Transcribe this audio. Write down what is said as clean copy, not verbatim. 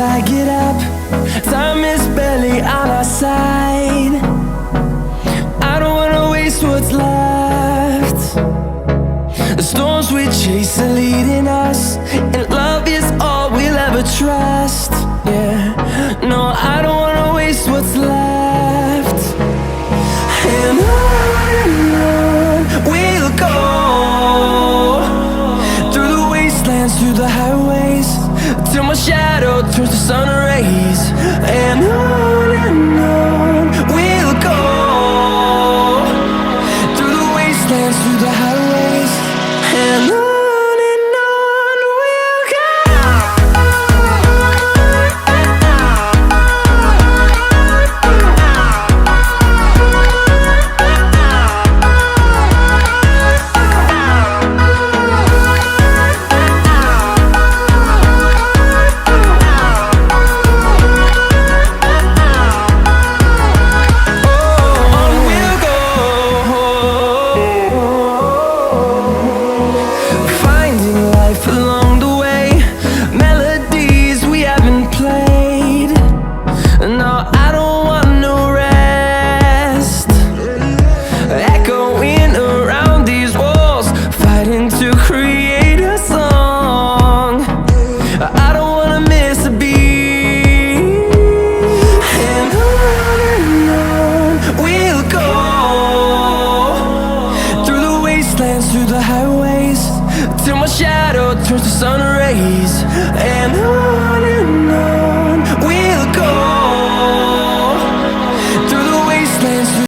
I get up. Time is barely on our side. I don't wanna waste what's left. The storms we chase are leading us, and love is all we'll ever trust. Yeah, no, I don't wanna waste what's left. And on we'll go, through the wastelands, through the highways, till my shadow turns to sun rays. And on we'll go, through the wastelands, through the highways, and on we'll go. Through the highways, till my shadow turns to sun rays. And on